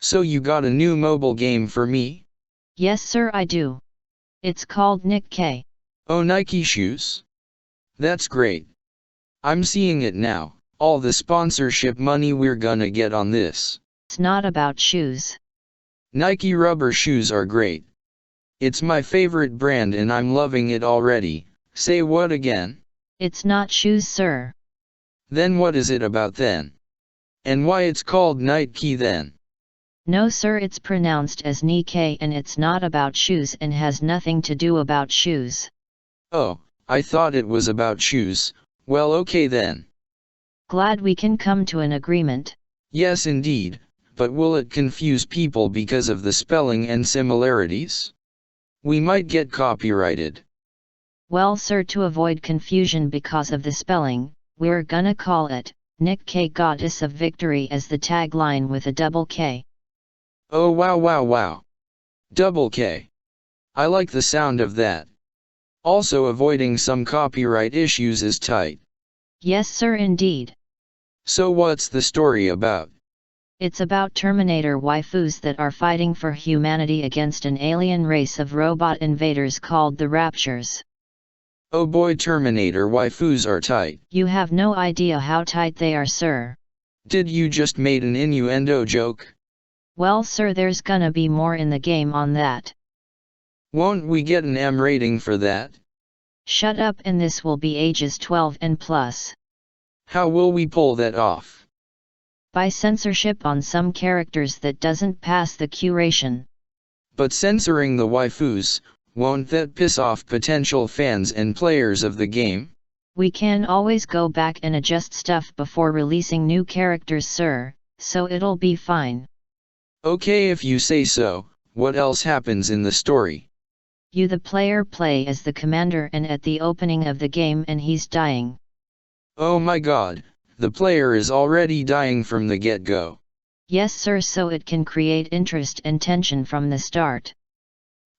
So you got a new mobile game for me? Yes sir, I do. It's called Nikke. Oh, Nike shoes? That's great. I'm seeing it now, all the sponsorship money we're gonna get on this. It's not about shoes. Nike rubber shoes are great. It's my favorite brand and I'm loving it already. Say what again? It's not shoes sir. Then what is it about then? And why it's called Nikke then? No sir, it's pronounced as Nikke and it's not about shoes and has nothing to do about shoes. Oh, I thought it was about shoes. Well, okay then. Glad we can come to an agreement. Yes indeed, but will it confuse people because of the spelling and similarities? We might get copyrighted. Well sir, to avoid confusion because of the spelling, we're gonna call it Nikke Goddess of Victory as the tagline with a double K. Oh wow wow wow. Double K. I like the sound of that. Also avoiding some copyright issues is tight. Yes sir, indeed. So what's the story about? It's about Terminator waifus that are fighting for humanity against an alien race of robot invaders called the Raptures. Oh boy, Terminator waifus are tight. You have no idea how tight they are sir. Did you just made an innuendo joke? Well sir, there's gonna be more in the game on that. Won't we get an M rating for that? Shut up, and this will be ages 12 and plus. How will we pull that off? By censorship on some characters that doesn't pass the curation. But censoring the waifus, won't that piss off potential fans and players of the game? We can always go back and adjust stuff before releasing new characters sir, so it'll be fine. Okay if you say so. What else happens in the story? You the player play as the commander and at the opening of the game and he's dying. Oh my god, the player is already dying from the get-go. Yes sir, so it can create interest and tension from the start.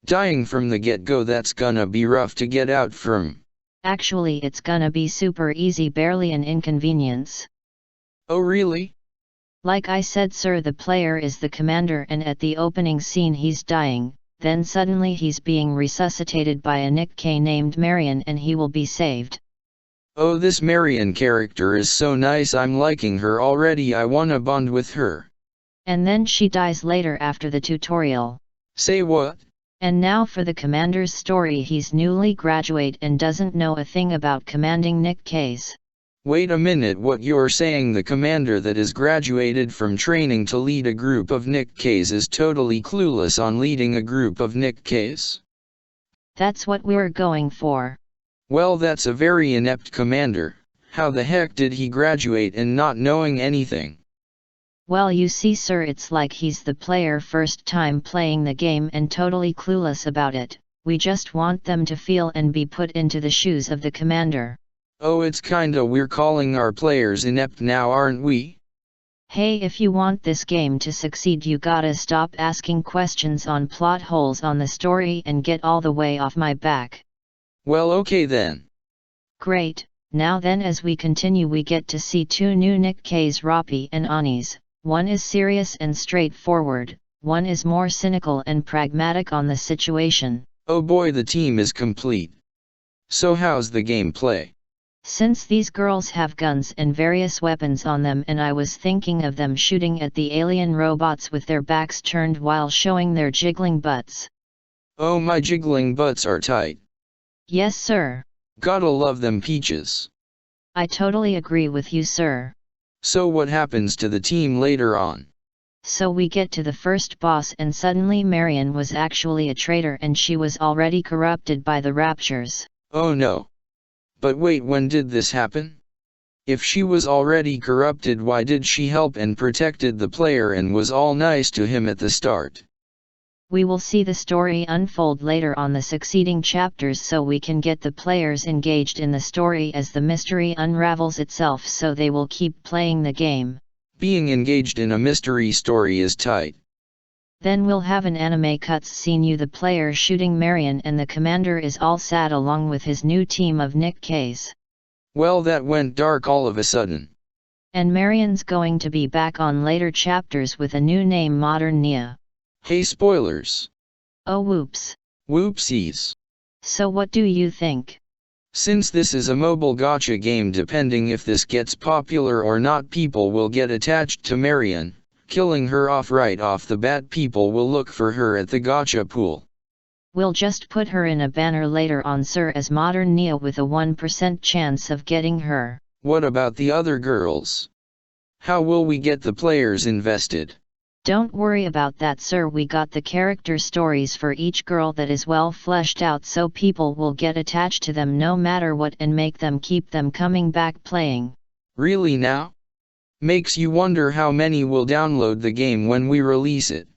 Dying from the get-go, that's gonna be rough to get out from. Actually it's gonna be super easy, barely an inconvenience. Oh really? Like I said sir, the player is the commander and at the opening scene he's dying, then suddenly he's being resuscitated by a Nikke named Marion and he will be saved. Oh, this Marion character is so nice, I'm liking her already, I wanna bond with her. And then she dies later after the tutorial. Say what? And now for the commander's story. He's newly graduate and doesn't know a thing about commanding Nikkes. Wait a minute, what you're saying, the commander that is graduated from training to lead a group of Nikkes is totally clueless on leading a group of Nikkes? That's what we're going for. Well, that's a very inept commander. How the heck did he graduate and not knowing anything? Well, you see sir, it's like he's the player first time playing the game and totally clueless about it. We just want them to feel and be put into the shoes of the commander. Oh, it's kinda we're calling our players inept now, aren't we? Hey, if you want this game to succeed, you gotta stop asking questions on plot holes on the story and get all the way off my back. Well, okay then. Great. Now then, as we continue we get to see two new Nikkes, Rapi and Anis. One is serious and straightforward, one is more cynical and pragmatic on the situation. Oh boy, the team is complete. So how's the gameplay? Since these girls have guns and various weapons on them, and I was thinking of them shooting at the alien robots with their backs turned while showing their jiggling butts. Oh, my jiggling butts are tight. Yes sir. Gotta love them peaches. I totally agree with you sir. So what happens to the team later on? So we get to the first boss and suddenly Marion was actually a traitor and she was already corrupted by the Raptures. Oh no. But wait, when did this happen? If she was already corrupted, why did she help and protected the player and was all nice to him at the start? We will see the story unfold later on the succeeding chapters, so we can get the players engaged in the story as the mystery unravels itself, so they will keep playing the game. Being engaged in a mystery story is tight. Then we'll have an anime cutscene, you the player shooting Marion and the commander is all sad along with his new team of Nikkes. Well, that went dark all of a sudden. And Marian's going to be back on later chapters with a new name, Modern Nia. Hey, spoilers. Oh whoops. Whoopsies. So what do you think? Since this is a mobile gacha game, depending if this gets popular or not, people will get attached to Marian. Killing her off right off the bat, people will look for her at the gacha pool. We'll just put her in a banner later on, sir, as Modern Nia with a 1% chance of getting her. What about the other girls? How will we get the players invested? Don't worry about that, sir. We got the character stories for each girl that is well fleshed out, so people will get attached to them no matter what and make them keep them coming back playing. Really now? Makes you wonder how many will download the game when we release it.